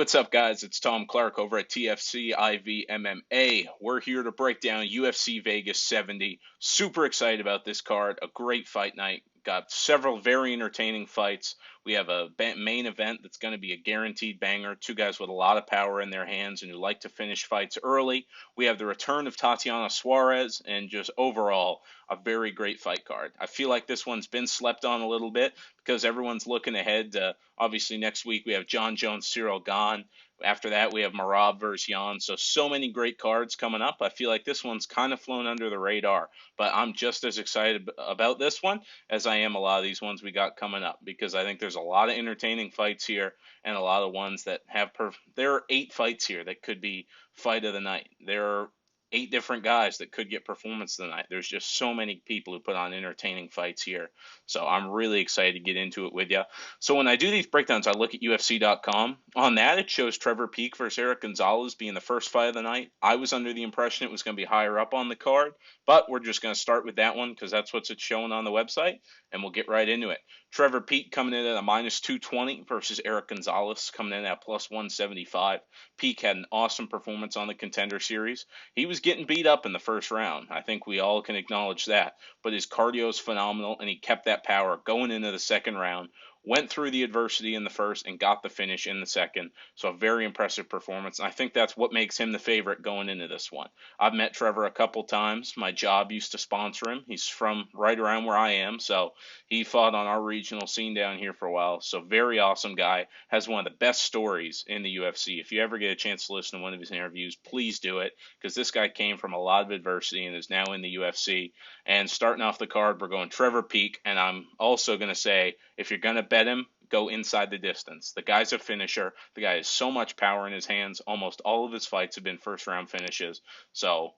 what's up, guys? It's Tom Clark over at TFC MMA. We're here to break down UFC Vegas 70. Super excited about this card. A great fight night. Got several very entertaining fights. We have a main event that's going to be a guaranteed banger. Two guys with a lot of power in their hands and who like to finish fights early. We have the return of Tatiana Suarez, and just overall, a very great fight card. I feel like this one's been slept on a little bit because everyone's looking ahead to, obviously, next week we have John Jones, Cyril Gane. After that, we have Marab versus Jan. So many great cards coming up. I feel like this one's kind of flown under the radar, but I'm just as excited about this one as I am a lot of these ones we got coming up, because I think there's a lot of entertaining fights here and a lot of ones that have there are 8 fights here that could be fight of the night. There are 8 different guys that could get performance of the night. There's just so many people who put on entertaining fights here. So I'm really excited to get into it with you. So when I do these breakdowns, I look at UFC.com. On that, it shows Trevor Peek versus Eric Gonzalez being the first fight of the night. I was under the impression it was going to be higher up on the card, but we're just going to start with that one because that's what's showing on the website, and we'll get right into it. Trevor Peek coming in at a minus 220 versus Eric Gonzalez coming in at plus 175. Peek had an awesome performance on the Contender Series. He was getting beat up in the first round. I think we all can acknowledge that. But his cardio is phenomenal, and he kept that power going into the second round. Went through the adversity in the first and got the finish in the second. So a very impressive performance. And I think that's what makes him the favorite going into this one. I've met Trevor a couple times. My job used to sponsor him. He's from right around where I am. So he fought on our regional scene down here for a while. So very awesome guy. Has one of the best stories in the UFC. If you ever get a chance to listen to one of his interviews, please do it, because this guy came from a lot of adversity and is now in the UFC. And starting off the card, we're going Trevor Peek. And I'm also going to say, if you're going to bet him, go inside the distance. The guy's a finisher. The guy has so much power in his hands. Almost all of his fights have been first-round finishes. So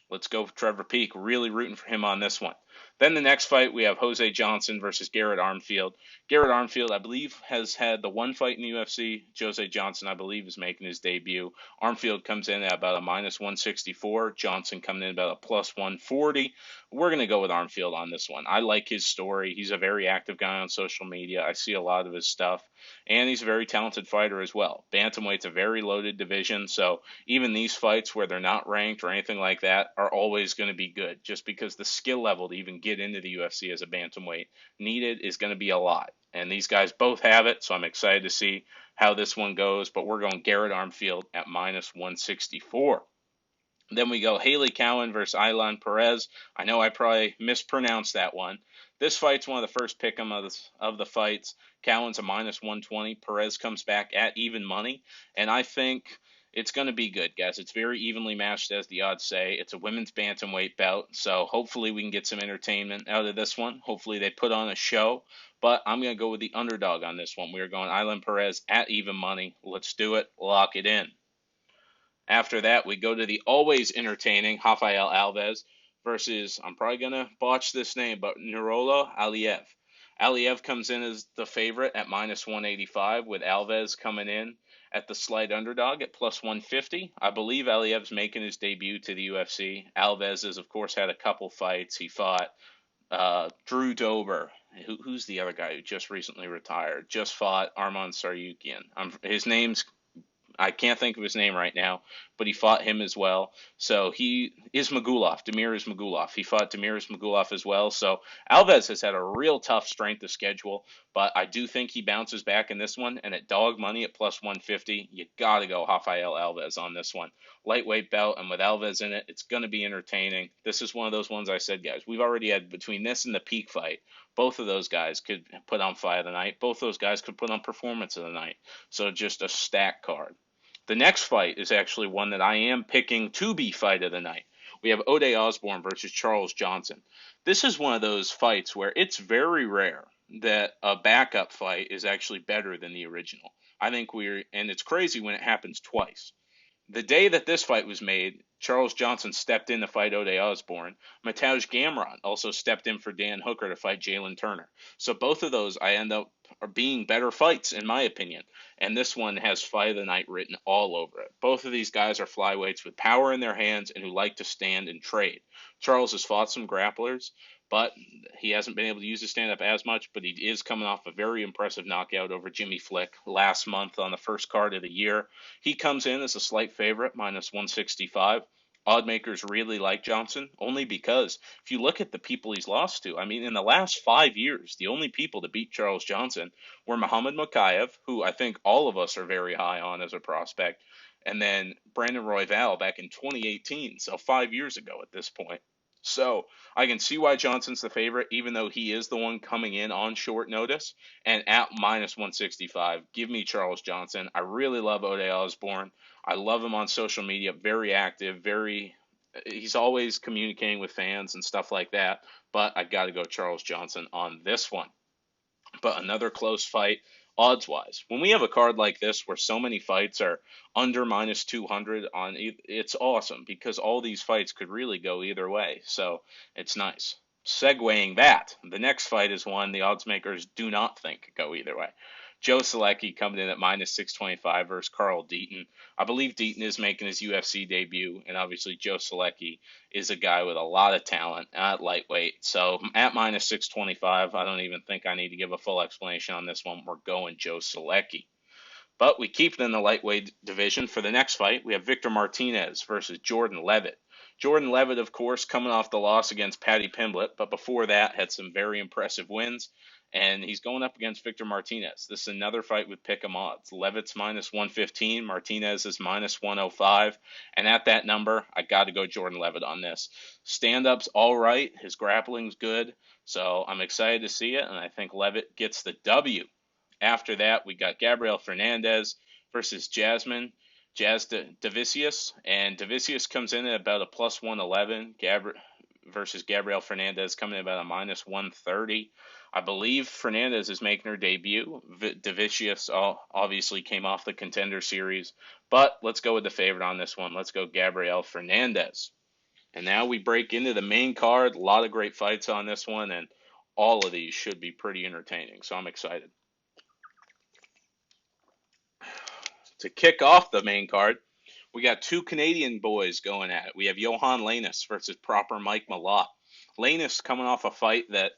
let's go for Trevor Peek. Really rooting for him on this one. Then the next fight, we have Jose Johnson versus Garrett Armfield. Garrett Armfield, I believe, has had the one fight in the UFC. Jose Johnson, I believe, is making his debut. Armfield comes in at about a minus 164. Johnson coming in about a plus 140. We're going to go with Armfield on this one. I like his story. He's a very active guy on social media. I see a lot of his stuff. And he's a very talented fighter as well. Bantamweight's a very loaded division, so even these fights where they're not ranked or anything like that are always going to be good, just because the skill level to even get into the UFC as a bantamweight needed is going to be a lot. And these guys both have it, so I'm excited to see how this one goes. But we're going Garrett Armfield at minus 164. Then we go Haley Cowan versus Aylan Perez. I know I probably mispronounced that one. This fight's one of the first pick'em of the fights. Cowan's a minus 120. Perez comes back at even money. And I think it's going to be good, guys. It's very evenly matched, as the odds say. It's a women's bantamweight bout, so hopefully we can get some entertainment out of this one. Hopefully they put on a show. But I'm going to go with the underdog on this one. We are going Aylan Perez at even money. Let's do it. Lock it in. After that, we go to the always entertaining Rafael Alves versus, I'm probably going to botch this name, but Nurullo Aliev. Aliev comes in as the favorite at minus 185, with Alves coming in at the slight underdog at plus 150. I believe Aliev's making his debut to the UFC. Alves has, of course, had a couple fights. He fought Drew Dober. Who's the other guy who just recently retired? Just fought Arman Saryukian. His name's I can't think of his name right now, but he fought him as well. So he is Magulov, Damir Ismagulov. He fought Damir Ismagulov as well. So Alves has had a real tough strength of schedule, but I do think he bounces back in this one. And at dog money at plus 150, you got to go Rafael Alves on this one. Lightweight bout, and with Alves in it, it's going to be entertaining. This is one of those ones I said, guys, we've already had between this and the Peak fight. Both of those guys could put on fight of the night. Both those guys could put on performance of the night. So just a stacked card. The next fight is actually one that I am picking to be fight of the night. We have Ode Osborne versus Charles Johnson. This is one of those fights where it's very rare that a backup fight is actually better than the original. And it's crazy when it happens twice. The day that this fight was made, Charles Johnson stepped in to fight Ode Osborne. Mateusz Gamrot also stepped in for Dan Hooker to fight Jalen Turner. So both of those I end up being better fights, in my opinion. And this one has fight of the night written all over it. Both of these guys are flyweights with power in their hands and who like to stand and trade. Charles has fought some grapplers, but he hasn't been able to use his stand-up as much, but he is coming off a very impressive knockout over Jimmy Flick last month on the first card of the year. He comes in as a slight favorite, minus 165. Odd makers really like Johnson, only because if you look at the people he's lost to, I mean, in the last 5 years, the only people to beat Charles Johnson were Muhammad Mokaev, who I think all of us are very high on as a prospect, and then Brandon Royval back in 2018, so 5 years ago at this point. So I can see why Johnson's the favorite, even though he is the one coming in on short notice. And at minus 165, give me Charles Johnson. I really love Ode Osborne. I love him on social media, very active, he's always communicating with fans and stuff like that. But I got to go Charles Johnson on this one. But another close fight, odds wise. When we have a card like this where so many fights are under minus 200 on it's awesome because all these fights could really go either way. So it's nice. Segueing that, the next fight is one the odds makers do not think could go either way. Joe Selecki coming in at minus 625 versus Carl Deaton. I believe Deaton is making his UFC debut, and obviously Joe Selecki is a guy with a lot of talent at lightweight. So at minus 625, I don't even think I need to give a full explanation on this one. We're going Joe Selecki. But we keep it in the lightweight division. For the next fight, we have Victor Martinez versus Jordan Levitt. Jordan Levitt, of course, coming off the loss against Paddy Pimblett, but before that had some very impressive wins. And he's going up against Victor Martinez. This is another fight with pick'em odds. Levitt's minus 115, Martinez is minus 105. And at that number, I got to go Jordan Levitt on this. Stand-up's all right. His grappling's good. So I'm excited to see it, and I think Levitt gets the W. After that, we got Gabriel Fernandez versus Jazz Davicius, and Davicius comes in at about a plus 111. Versus Gabriel Fernandez coming in about a minus 130. I believe Fernandez is making her debut. Davicius obviously came off the Contender Series, but let's go with the favorite on this one. Let's go Gabriel Fernandez. And now we break into the main card. A lot of great fights on this one, and all of these should be pretty entertaining, so I'm excited. To kick off the main card, we got two Canadian boys going at it. We have Johan Lainus versus proper Mike Malott. Lainus coming off a fight that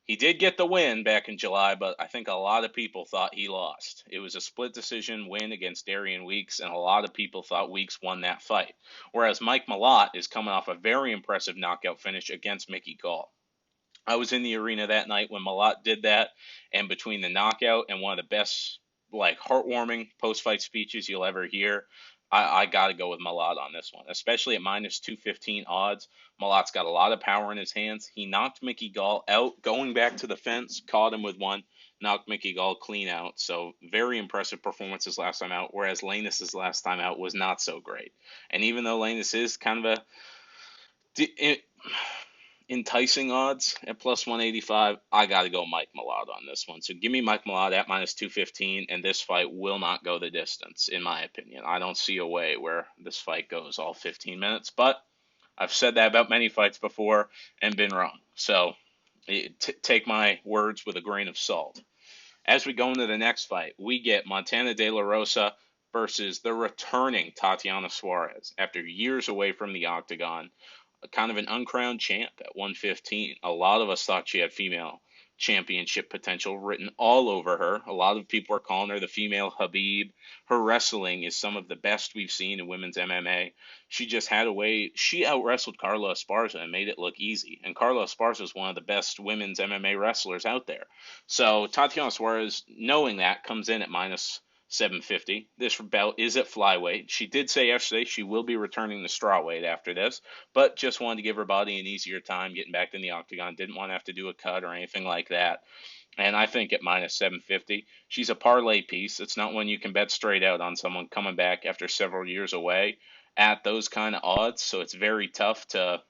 he did get the win back in July, but I think a lot of people thought he lost. It was a split decision win against Darian Weeks, and a lot of people thought Weeks won that fight. Whereas Mike Malott is coming off a very impressive knockout finish against Mickey Gall. I was in the arena that night when Malott did that, and between the knockout and one of the best, heartwarming post-fight speeches you'll ever hear, I got to go with Malott on this one, especially at minus 215 odds. Malott's got a lot of power in his hands. He knocked Mickey Gall out, going back to the fence, caught him with one, knocked Mickey Gall clean out. So very impressive performances last time out, whereas Lainus' last time out was not so great. And even though Lainus is kind of enticing odds at plus 185, I got to go Mike Malott on this one. So give me Mike Malott at minus 215, and this fight will not go the distance, in my opinion. I don't see a way where this fight goes all 15 minutes, but I've said that about many fights before and been wrong. So take my words with a grain of salt. As we go into the next fight, we get Montana De La Rosa versus the returning Tatiana Suarez after years away from the octagon. Kind of an uncrowned champ at 115. A lot of us thought she had female championship potential written all over her. A lot of people are calling her the female Habib. Her wrestling is some of the best we've seen in women's MMA. She just had a way. She out-wrestled Carla Esparza and made it look easy. And Carla Esparza is one of the best women's MMA wrestlers out there. So Tatiana Suarez, knowing that, comes in at minus 750. This bout is at flyweight. She did say yesterday she will be returning to strawweight after this, but just wanted to give her body an easier time getting back in the octagon. Didn't want to have to do a cut or anything like that. And I think at minus 750, she's a parlay piece. It's not one you can bet straight out on someone coming back after several years away at those kind of odds. So it's very tough to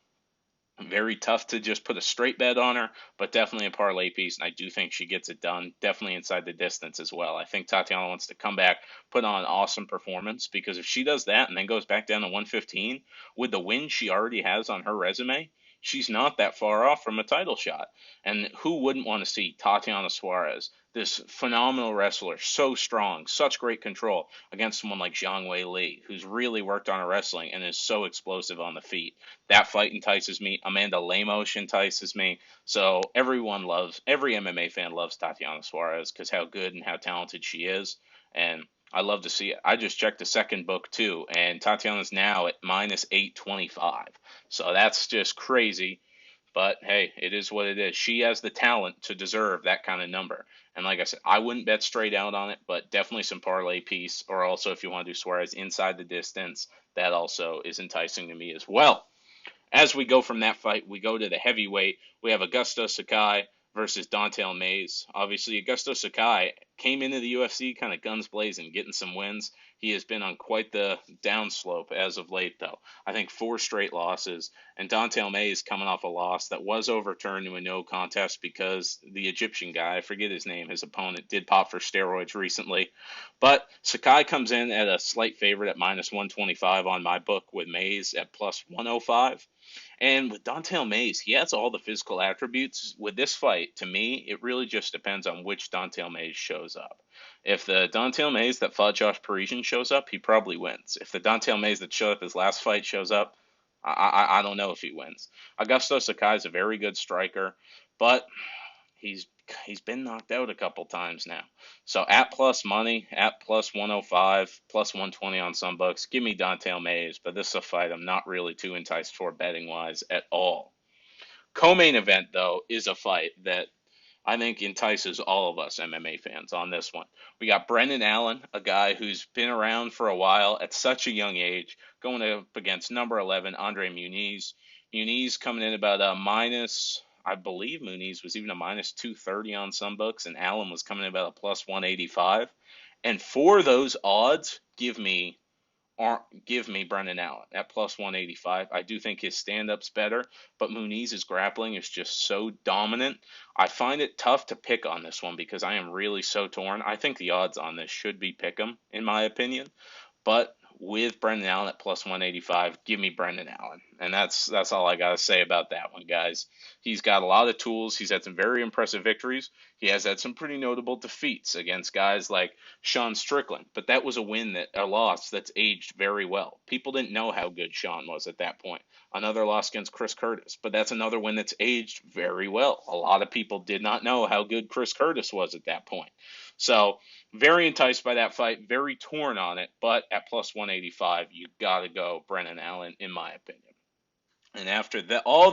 just put a straight bet on her, but definitely a parlay piece, and I do think she gets it done, definitely inside the distance as well. I think Tatiana wants to come back, put on an awesome performance, because if she does that and then goes back down to 115, with the win she already has on her resume, she's not that far off from a title shot. And who wouldn't want to see Tatiana Suarez, this phenomenal wrestler, so strong, such great control, against someone like Zhang Wei Li, who's really worked on her wrestling and is so explosive on the feet. That fight entices me. Amanda Lemos entices me. So every MMA fan loves Tatiana Suarez because how good and how talented she is. And I love to see it. I just checked the second book too, and Tatiana's now at minus 825. So that's just crazy. But hey, it is what it is. She has the talent to deserve that kind of number. And like I said, I wouldn't bet straight out on it, but definitely some parlay piece. Or also, if you want to do Suarez inside the distance, that also is enticing to me as well. As we go from that fight, we go to the heavyweight. We have Augusto Sakai versus Don'Tale Mayes. Obviously, Augusto Sakai came into the UFC kind of guns blazing, getting some wins. He has been on quite the downslope as of late, though. I think 4 straight losses. And Don'Tale Mayes coming off a loss that was overturned to a no contest because the Egyptian guy, I forget his name, his opponent, did pop for steroids recently. But Sakai comes in at a slight favorite at minus 125 on my book with Mayes at plus 105. And with Don'Tale Mayes, he has all the physical attributes. With this fight, to me, it really just depends on which Don'Tale Mayes shows up. If the Don'Tale Mayes that fought Josh Parisian shows up, he probably wins. If the Don'Tale Mayes that showed up his last fight shows up, I don't know if he wins. Augusto Sakai is a very good striker, but he's he's been knocked out a couple times now. So at plus money, at plus 105, plus 120 on some books, give me Don'Tale Mayes, but this is a fight I'm not really too enticed for betting wise at all. Co-main event though is a fight that I think entices all of us MMA fans on this one. We got Brendan Allen, a guy who's been around for a while at such a young age, going up against number 11, Andre Muniz. Muniz coming in about a minus, I believe Muniz was even a minus 230 on some books, and Allen was coming in about a plus 185. And for those odds, give me Brendan Allen at plus 185. I do think his stand-up's better, but Muniz's grappling is just so dominant. I find it tough to pick on this one because I am really so torn. I think the odds on this should be pick 'em, in my opinion. But with Brendan Allen at plus 185, give me Brendan Allen. And that's all I got to say about that one, guys. He's got a lot of tools. He's had some very impressive victories. He has had some pretty notable defeats against guys like Sean Strickland, but that was a loss that's aged very well. People didn't know how good Sean was at that point. Another loss against Chris Curtis, but that's another win that's aged very well. A lot of people did not know how good Chris Curtis was at that point. So very enticed by that fight, very torn on it, but at plus 185, you got to go Brennan Allen, in my opinion. And after all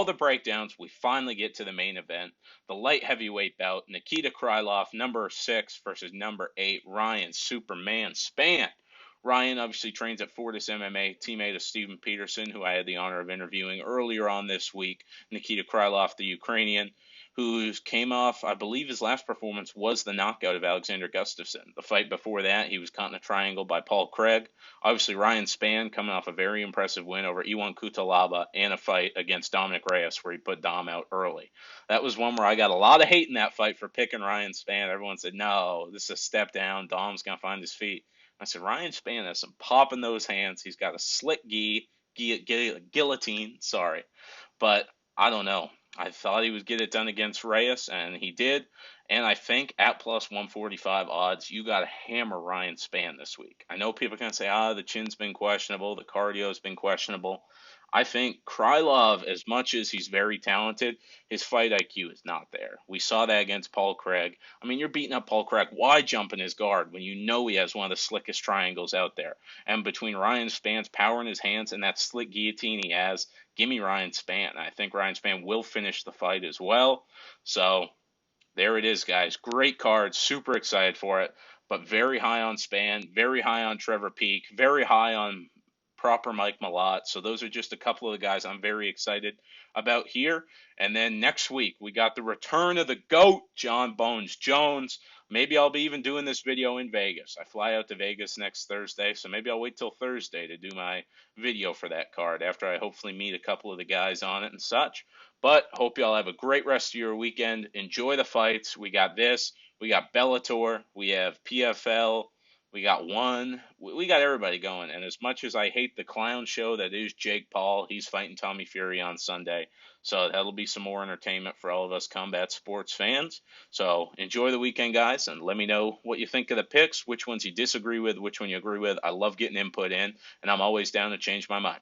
the breakdowns, we finally get to the main event, the light heavyweight bout, Nikita Krylov, number 6 versus number 8, Ryan Superman Spann. Ryan obviously trains at Fortis MMA, teammate of Steven Peterson, who I had the honor of interviewing earlier on this week. Nikita Krylov, the Ukrainian, who came off, I believe his last performance was the knockout of Alexander Gustafsson. The fight before that, he was caught in a triangle by Paul Craig. Obviously, Ryan Spann coming off a very impressive win over Iwan Kutalaba and a fight against Dominic Reyes where he put Dom out early. That was one where I got a lot of hate in that fight for picking Ryan Spann. Everyone said, no, this is a step down. Dom's going to find his feet. I said, Ryan Spann has some pop in those hands. He's got a slick guillotine, sorry. But I don't know. I thought he would get it done against Reyes, and he did. And I think at plus 145 odds, you got to hammer Ryan Spann this week. I know people are going to say, the chin's been questionable, the cardio's been questionable. I think Krylov, as much as he's very talented, his fight IQ is not there. We saw that against Paul Craig. I mean, you're beating up Paul Craig. Why jump in his guard when you know he has one of the slickest triangles out there? And between Ryan Spann's power in his hands and that slick guillotine he has, give me Ryan Spann. I think Ryan Spann will finish the fight as well. So there it is, guys. Great card. Super excited for it. But very high on Spann, very high on Trevor Peek, very high on proper Mike Malott. So those are just a couple of the guys I'm very excited about here. And then next week, we got the return of the GOAT, John Bones Jones. Maybe I'll be even doing this video in Vegas. I fly out to Vegas next Thursday, so maybe I'll wait till Thursday to do my video for that card after I hopefully meet a couple of the guys on it and such. But hope y'all have a great rest of your weekend. Enjoy the fights. We got this. We got Bellator. We have PFL. We got one. We got everybody going. And as much as I hate the clown show that is Jake Paul, he's fighting Tommy Fury on Sunday. So that'll be some more entertainment for all of us combat sports fans. So enjoy the weekend, guys, and let me know what you think of the picks, which ones you disagree with, which one you agree with. I love getting input in, and I'm always down to change my mind.